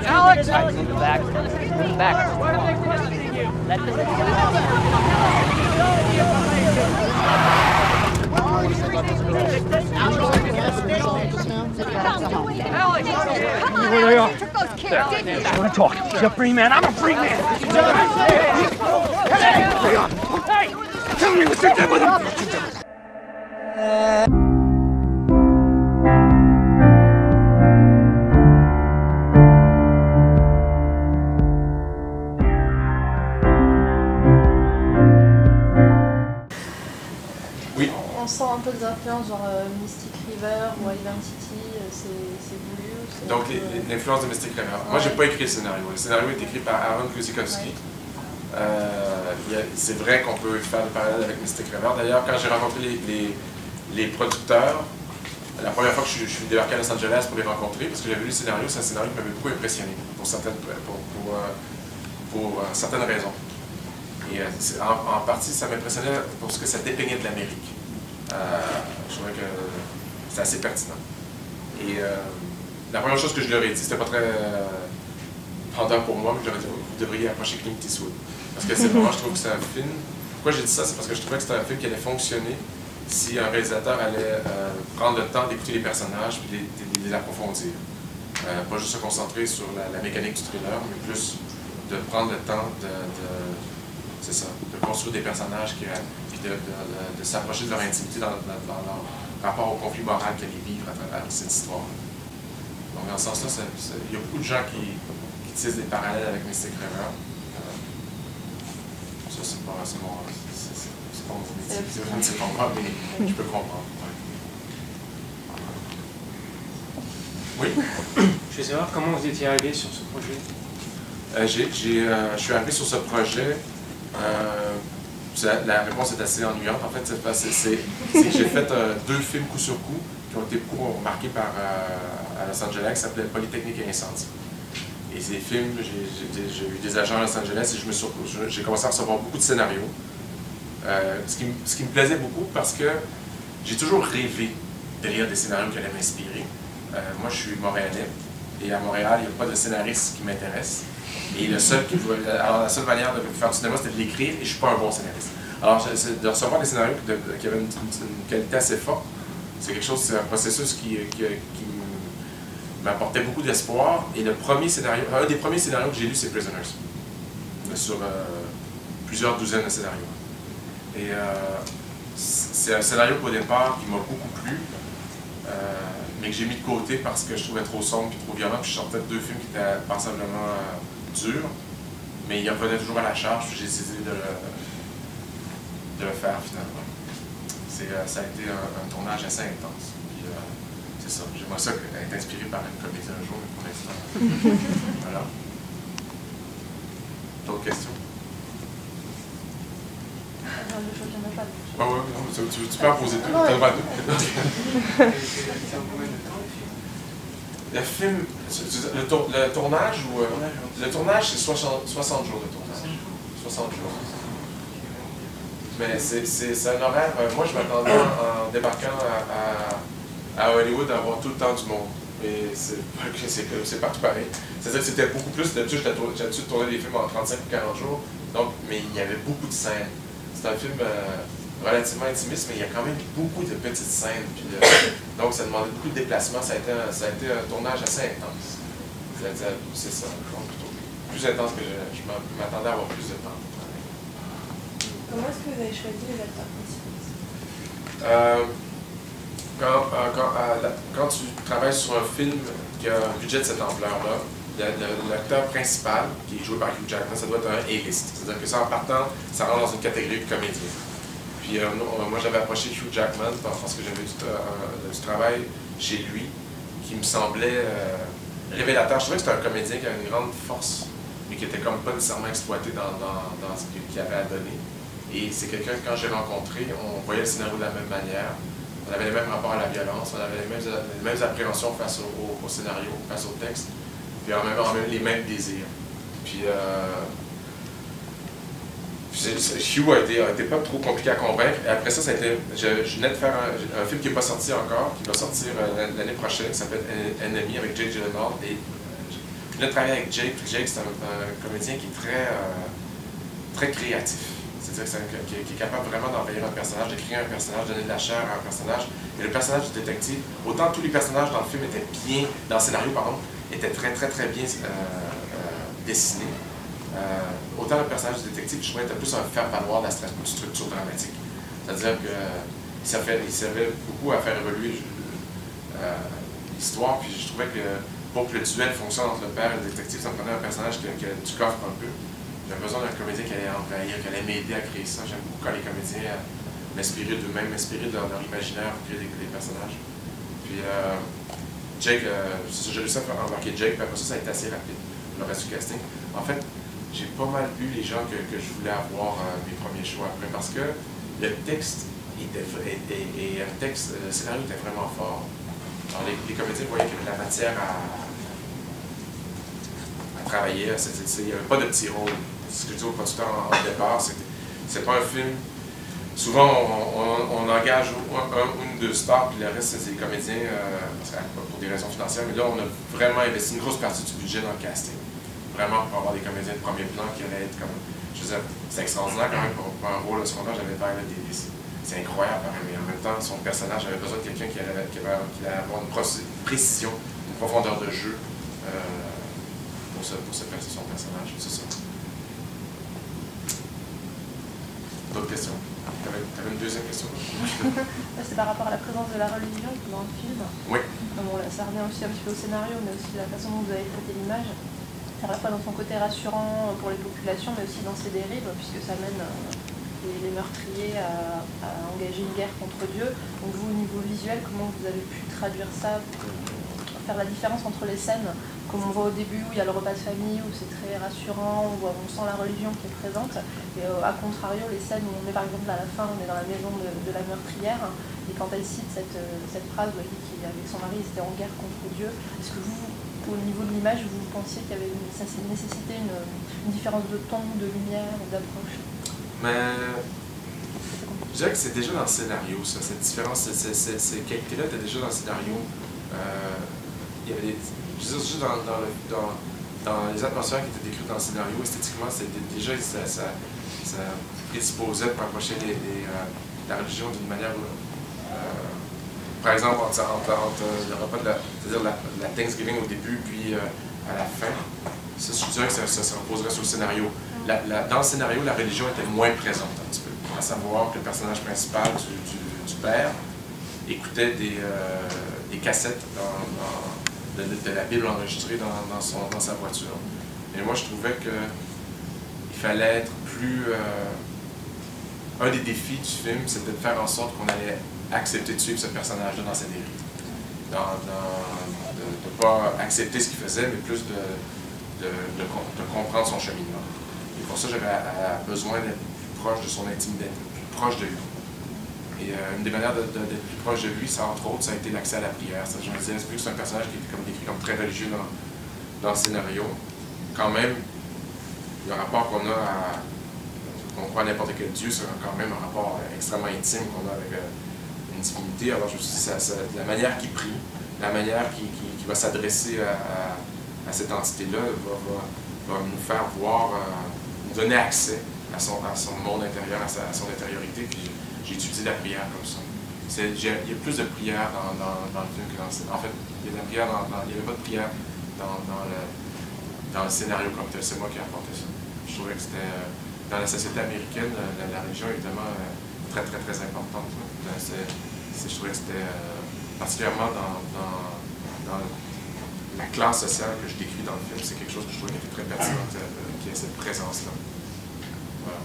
Alex! All right, move back. Move back. Why are they questioning you? Let them Alex! Come on, Alex, you took those kids, didn't you? I want to talk. You're a free man. I'm a free man. Hey! Tell me what you did with him! Oui. On sent un peu des influences genre Mystic River ou Identity, c'est voulu. Donc l'influence de Mystic River. Moi, j'ai pas écrit le scénario. Le scénario est écrit par Aaron Kusikowski. C'est vrai qu'on peut faire des parallèles avec Mystic River. D'ailleurs, quand j'ai rencontré les producteurs, la première fois que je suis débarqué à Los Angeles pour les rencontrer, parce que j'avais lu le scénario, c'est un scénario qui m'avait beaucoup impressionné pour certaines raisons. Et en partie, ça m'impressionnait parce que ça dépeignait de l'Amérique. Je trouvais que c'était assez pertinent. Et la première chose que je leur ai dit, c'était pas très vendeur pour moi, mais je leur ai dit, vous devriez approcher Clint Eastwood. Parce que c'est vraiment, je trouve que c'est un film. Pourquoi j'ai dit ça? C'est parce que je trouvais que c'était un film qui allait fonctionner si un réalisateur allait prendre le temps d'écouter les personnages et de les approfondir. Pas juste se concentrer sur la mécanique du thriller, mais plus de prendre le temps c'est ça, de construire des personnages et de s'approcher de leur intimité dans leur rapport au conflit moral qu'elle vivent à travers cette histoire. Donc dans ce sens-là, il y a beaucoup de gens qui tissent des parallèles avec Mystic River. Ça, c'est pas mon métier, c'est pas moi, mais je peux comprendre. Oui? Je veux savoir comment vous étiez arrivé sur ce projet. Je suis arrivé sur ce projet. La réponse est assez ennuyante. En fait, c'est que j'ai fait 2 films coup sur coup qui ont été beaucoup remarqués à Los Angeles, qui s'appelaient Polytechnique et Incendie. Et ces films, j'ai eu des agents à Los Angeles et j'ai commencé à recevoir beaucoup de scénarios. Ce qui me plaisait beaucoup parce que j'ai toujours rêvé de lire des scénarios qui allaient m'inspirer. Moi, je suis montréalais et à Montréal, il n'y a pas de scénariste qui m'intéresse. Et la seule manière de faire du cinéma, c'était de l'écrire, et je ne suis pas un bon scénariste. Alors, de recevoir des scénarios qui avaient une qualité assez forte, c'est quelque chose, c'est un processus qui m'apportait beaucoup d'espoir. Et un des premiers scénarios que j'ai lu, c'est Prisoners, sur plusieurs douzaines de scénarios. Et c'est un scénario qu'au départ qui m'a beaucoup plu, mais que j'ai mis de côté parce que je trouvais trop sombre et trop violent. Puis je sortais de 2 films qui étaient passablement durs, mais il revenait toujours à la charge, puis j'ai décidé de le faire finalement. Ça a été un tournage assez intense. C'est ça. J'aimerais ça être inspiré par une comédie un jour, mais pour l'instant. Voilà. D'autres questions? Tu peux en poser 2. Tu as le droit à 2. Le film, le tournage ou... le tournage, c'est 60 jours de tournage. 60 jours. Mais c'est un horaire... moi, je m'attendais en débarquant à Hollywood à avoir tout le temps du monde. Mais c'est partout pareil. C'est-à-dire que c'était beaucoup plus... D'habitude, j'ai l'habitude de tourner des films en 35 ou 40 jours. Donc, mais il y avait beaucoup de scènes. C'est un film relativement intimiste, mais il y a quand même beaucoup de petites scènes. Puis, donc, ça demandait beaucoup de déplacements. Ça a été un tournage assez intense. C'est ça. Donc, plutôt plus intense que je m'attendais à avoir plus de temps pour travailler. Comment est-ce que vous avez choisi les acteurs principaux? Quand tu travailles sur un film qui a un budget de cette ampleur-là, l'acteur principal, qui est joué par Hugh Jackman, ça doit être un A-list. C'est-à-dire que ça, en partant, ça rentre dans une catégorie de comédien. Puis moi, j'avais approché Hugh Jackman parce que j'avais du travail chez lui qui me semblait révélateur. Je trouvais que c'était un comédien qui avait une grande force, mais qui n'était comme pas nécessairement exploité dans ce qu'il avait à donner. Et c'est quelqu'un que quand j'ai rencontré, on voyait le scénario de la même manière. On avait les mêmes rapports à la violence, on avait les mêmes appréhensions face au scénario, face au texte, puis en même les mêmes désirs. Puis Hugh a été pas trop compliqué à convaincre. Et après ça, je venais de faire un film qui n'est pas sorti encore, qui va sortir l'année prochaine, qui s'appelle Enemy avec Jake Gyllenhaal. Et Puis là, de travailler avec Jake, puis Jake, c'est un comédien qui est très créatif. C'est-à-dire qui est capable vraiment d'envahir un personnage, de créer un personnage, donner de la chair à un personnage. Et le personnage du détective, autant tous les personnages dans le film étaient bien, dans le scénario, pardon, étaient très bien dessinés. Autant le personnage du détective, je trouvais, était plus un faire-valoir de la structure dramatique. C'est-à-dire qu'il servait beaucoup à faire évoluer l'histoire, puis je trouvais que pour que le duel fonctionne entre le père et le détective, ça me prenait un personnage qui a du coffre un peu. J'avais besoin d'un comédien qui allait envahir, qui allait m'aider à créer ça. J'aime beaucoup quand les comédiens m'inspirer d'eux-mêmes, m'inspirer de leur imaginaire pour créer des personnages. Puis Jake, j'ai réussi à faire embarquer Jake, puis après ça a été assez rapide, le reste du casting. En fait, j'ai pas mal eu les gens que je voulais avoir mes premiers choix après, parce que le texte était vrai, et le scénario était vraiment fort. Alors les comédiens voyaient qu'il y avait de la matière à travailler, il n'y avait pas de petits rôles. Ce que je dis au producteur en départ, c'est pas un film. Souvent, on engage une ou deux stars, puis le reste, c'est des comédiens, pour des raisons financières. Mais là, on a vraiment investi une grosse partie du budget dans le casting. Vraiment, pour avoir des comédiens de premier plan qui allaient être comme. Je veux dire, c'est extraordinaire quand même pour un rôle de secondaire. J'avais pas des c'est incroyable, mais en même temps, son personnage avait besoin de quelqu'un qui allait avoir une précision, une profondeur de jeu pour son personnage. C'est ça. D'autres questions? Tu avais une deuxième question? C'est par rapport à la présence de la religion dans le film. Oui. Bon, là, ça revient aussi un petit peu au scénario, mais aussi la façon dont vous avez traité l'image. À la fois dans son côté rassurant pour les populations, mais aussi dans ses dérives, puisque ça mène les meurtriers à engager une guerre contre Dieu. Donc vous, au niveau visuel, comment vous avez pu traduire ça, faire la différence entre les scènes, comme on voit au début où il y a le repas de famille, où c'est très rassurant, où on sent la religion qui est présente, et à contrario, les scènes où on est par exemple à la fin, on est dans la maison de la meurtrière, et quand elle cite cette phrase où elle dit qu'avec son mari, ils étaient en guerre contre Dieu, est-ce que vous, au niveau de l'image, vous pensiez qu'il y avait ça nécessitait une différence de ton, de lumière, d'approche? Mais je dirais que c'est déjà dans le scénario, ça, cette différence, ces qualités-là étaient déjà dans le scénario. Il y avait je veux dire, juste dans les atmosphères qui étaient décrites dans le scénario, esthétiquement, déjà ça prédisposait pour approcher la religion d'une manière. Par exemple, entre le repas c'est-à-dire la Thanksgiving au début, puis à la fin, ça, je dirais que ça se reposerait sur le scénario. Dans le scénario, la religion était moins présente un petit peu. À savoir que le personnage principal du père écoutait des cassettes de la Bible enregistrée dans sa voiture. Et moi, je trouvais qu'il fallait être plus... un des défis du film, c'était de faire en sorte qu'on allait accepter de suivre ce personnage-là dans ses dérives. De ne pas accepter ce qu'il faisait, mais plus de comprendre son cheminement. Et pour ça, j'avais besoin d'être plus proche de son intimité, plus proche de lui. Et une des manières d'être plus proche de lui, ça, entre autres, ça a été l'accès à la prière. Ça, je me disais, vu que c'est un personnage qui était décrit comme très religieux dans le scénario, quand même, le rapport qu'on a qu'on croit à n'importe quel Dieu, c'est quand même un rapport extrêmement intime qu'on a avec une divinité. Alors je me suis dit, la manière qu'il prie, la manière qu'il va s'adresser à cette entité-là va nous faire voir, nous donner accès à son monde intérieur, à son intériorité. Puis j'ai étudié la prière comme ça. Il y a plus de prière dans le film que dans le scénario. En fait, il y a de la prière il n'y avait pas de prière dans le scénario comme tel. C'est moi qui ai apporté ça. Je trouvais que c'était... dans la société américaine, la religion est évidemment très importante. Je trouvais que c'était particulièrement dans la classe sociale que je décris dans le film, c'est quelque chose que je trouvais qui était très pertinent, qui a cette présence-là. Voilà.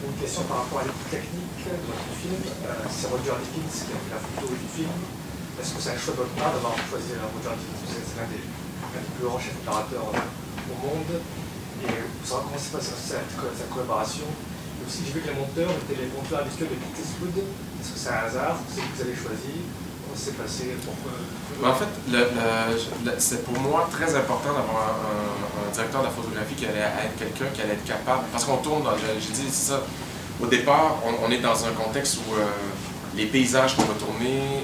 Une question par rapport à l'équipe technique du film. C'est Roger Deakins qui a fait la photo du film. Est-ce que c'est un choix de votre part d'avoir choisi Roger Deakins? C'est l'un des plus grands chefs opérateurs au monde. Et vous saurez comment s'est passée sa collaboration. Et aussi, j'ai vu que les monteurs étaient les monteurs habituels de Clint Eastwood. Est-ce que c'est un hasard? C'est vous que vous avez choisi? Comment ça s'est passé? En fait, c'est pour moi très important d'avoir un directeur de la photographie qui allait être quelqu'un qui allait être capable. Parce qu'on tourne, j'ai dit, c'est ça. Au départ, on est dans un contexte où les paysages qu'on va tourner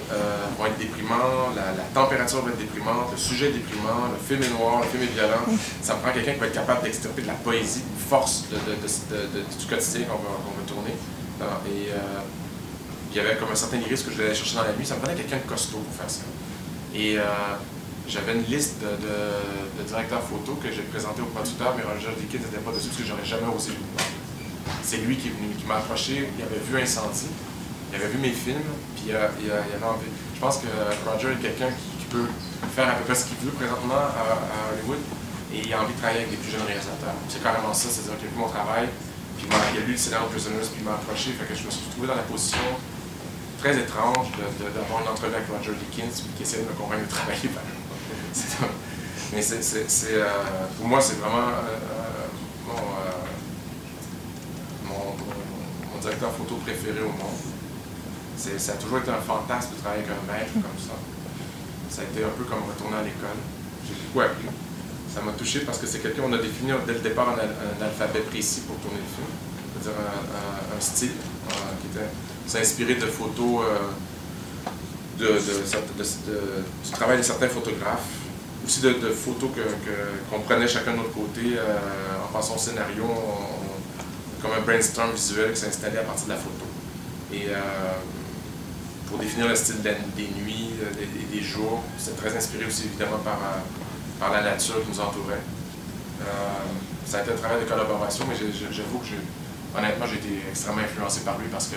vont être déprimants, la température va être déprimante, le sujet est déprimant, le film est noir, le film est violent. Ça me prend quelqu'un qui va être capable d'extirper de la poésie, une force du quotidien qu'on va tourner. Et il y avait comme un certain lyrisme que je voulais aller chercher dans la nuit. Ça me prenait quelqu'un de costaud pour faire ça. Et j'avais une liste de directeurs photo que j'ai présenté au producteur, mais Roger Deakins n'était pas dessus parce que j'aurais jamais osé lui demander. C'est lui qui est venu, qui m'a approché, il avait vu Incendie, il avait vu mes films, puis il avait envie. Je pense que Roger est quelqu'un qui peut faire à peu près ce qu'il veut présentement à Hollywood, et il a envie de travailler avec des plus jeunes réalisateurs. C'est carrément ça, c'est-à-dire qu'il a vu mon travail, puis il a lu le scénario de Prisoners, puis il m'a approché, fait que je me suis retrouvé dans la position très étrange d'avoir une entrevue avec Roger Deakins, puis qui essayait de me convaincre de travailler. Mais pour moi, c'est vraiment mon directeur photo préféré au monde. Ça a toujours été un fantasme de travailler avec un maître comme ça. Ça a été un peu comme retourner à l'école. J'ai beaucoup appris. Ça m'a touché parce que c'est quelqu'un, on a défini dès le départ un alphabet précis pour tourner le film. C'est-à-dire un style qui était s'inspirer de photos du travail de certains photographes, aussi de photos qu'on prenait chacun de notre côté en pensant au scénario, comme un brainstorm visuel qui s'installait à partir de la photo. Et pour définir le style des nuits et des jours, c'est très inspiré aussi évidemment par la nature qui nous entourait. Ça a été un travail de collaboration, mais j'avoue que honnêtement j'ai été extrêmement influencé par lui parce que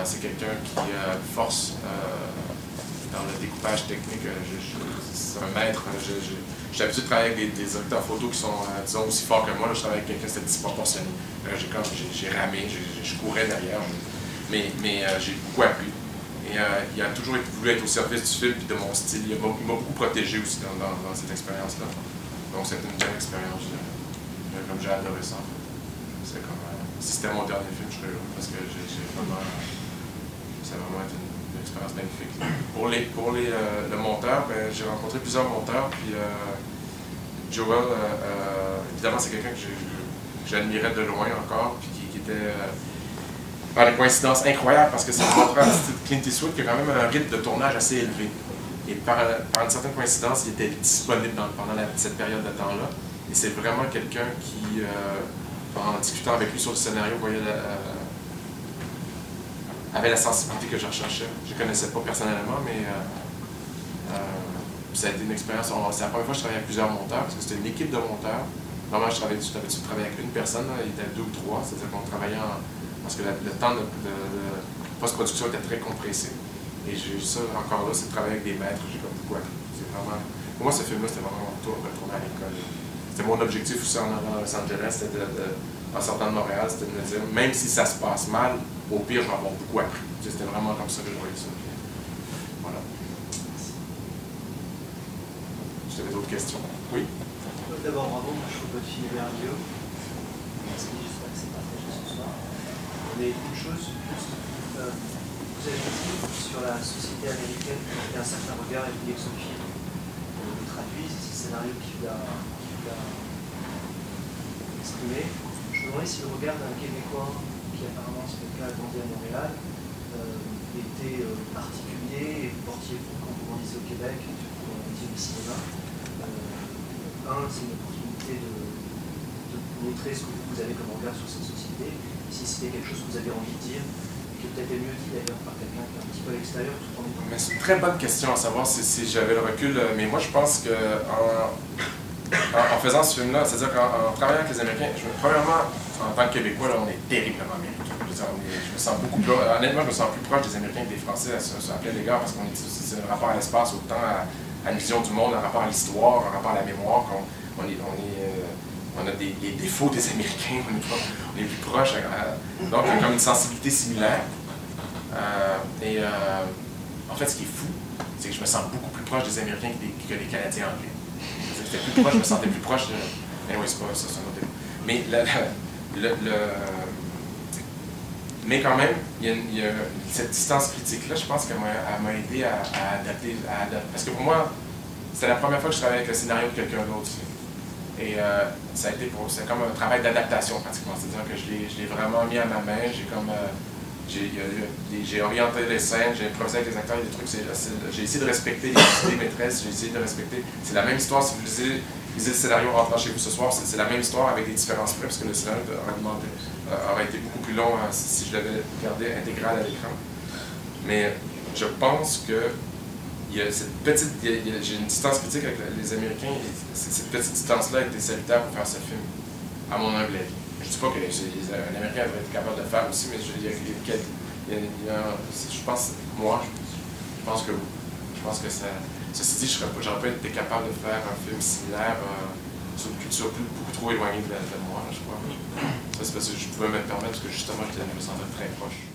c'est quelqu'un qui a une force dans le découpage technique. C'est un maître. J'ai l'habitude de travailler avec des directeurs photo qui sont, disons, aussi forts que moi. Là, je travaille avec quelqu'un qui était disproportionné. J'ai ramé, je courais derrière. Mais j'ai beaucoup appris. Et il a toujours voulu être au service du film et de mon style. Il m'a beaucoup protégé aussi dans cette expérience-là. Donc c'était une belle expérience. Comme j'ai adoré ça. C'est comme, si c'était mon dernier film, je serais heureux parce que ça a vraiment été une expérience magnifique. Pour le monteur, j'ai rencontré plusieurs monteurs, puis Joel, évidemment, c'est quelqu'un que j'admirais de loin encore, puis qui était par des coïncidences incroyables, parce que c'est un monteur de Clint Eastwood qui a quand même un rythme de tournage assez élevé. Et par une certaine coïncidence, il était disponible pendant cette période de temps-là. Et c'est vraiment quelqu'un qui, en discutant avec lui sur le scénario, avait la sensibilité que je recherchais. Je ne connaissais pas personnellement, mais ça a été une expérience. C'est la première fois que je travaillais avec plusieurs monteurs, parce que c'était une équipe de monteurs. Normalement, je travaillais avec une personne, là, il était 2 ou 3, c'est-à-dire qu'on travaillait parce que le temps de post-production était très compressé. Et j'ai ça encore là, c'est de travailler avec des maîtres, j'ai comme beaucoup appris. Pour moi, ce film-là, c'était vraiment mon retour, retourner à l'école. C'était mon objectif aussi en allant à Los Angeles, c'était en sortant de Montréal, c'était de me dire, même si ça se passe mal, au pire, je vais avoir beaucoup appris. C'était vraiment comme ça que je voyais ça. Voilà. Est-ce que tu avais d'autres questions? Oui? D'abord, bravo, moi je trouve votre film merveilleux. Merci, j'espère que c'est partagé ce soir. Mais une chose, vous avez dit sur la société américaine qui a un certain regard et que son film le traduise, c'est le scénario qui l'a exprimé. Je me demandais si le regard d'un Québécois, qui apparemment c'est le cas, a grandi à Montréal, était particulier, et vous portiez vous quand vous grandissez au Québec, pour le métier du cinéma. C'est une opportunité de montrer ce que vous avez comme regard sur cette société, si c'était quelque chose que vous avez envie de dire, et que peut-être est mieux dit d'ailleurs par quelqu'un qui est un petit peu à l'extérieur tout en étant. C'est une très bonne question à savoir si j'avais le recul, mais moi je pense que en faisant ce film-là, c'est-à-dire qu'en travaillant avec les Américains, premièrement, en tant que Québécois, là, on est terriblement américains. Je me sens beaucoup plus, honnêtement, je me sens plus proche des Américains que des Français à plein d'égard, parce qu'on c'est un rapport à l'espace, autant à une vision du monde, un rapport à l'histoire, un rapport à la mémoire, on a des défauts des Américains, on est plus proche, donc il y a comme une sensibilité similaire. En fait, ce qui est fou, c'est que je me sens beaucoup plus proche des Américains que des Canadiens anglais. J'étais plus proche, je me sentais plus proche de... Mais oui, c'est pas ça, c'est un autre débat. Mais mais quand même, il y a cette distance critique-là, je pense qu'elle m'a aidé à adapter. Parce que pour moi, c'était la première fois que je travaillais avec le scénario de quelqu'un d'autre. Et ça a été c'est comme un travail d'adaptation pratiquement. C'est-à-dire que je l'ai vraiment mis à ma main. j'ai orienté les scènes, j'ai improvisé avec les acteurs, il y a des trucs, j'ai essayé de respecter les idées maîtresses, j'ai essayé de respecter. C'est la même histoire si vous lisez le scénario en rentrant chez vous ce soir, c'est la même histoire avec des différences près, parce que le scénario aurait été beaucoup plus long si je l'avais gardé intégral à l'écran. Mais je pense que il y a cette petite, j'ai une distance critique avec les Américains, et cette petite distance-là a été salutaire pour faire ce film, à mon humble avis. Je ne dis pas qu'un Américain devrait être capable de le faire aussi, mais je pense que oui. Je pense que ça. Ceci dit, j'aurais pas été capable de faire un film similaire sur une culture beaucoup trop éloignée de moi, je crois. Ça, c'est parce que je pouvais me permettre, parce que justement, je me sentais très proche.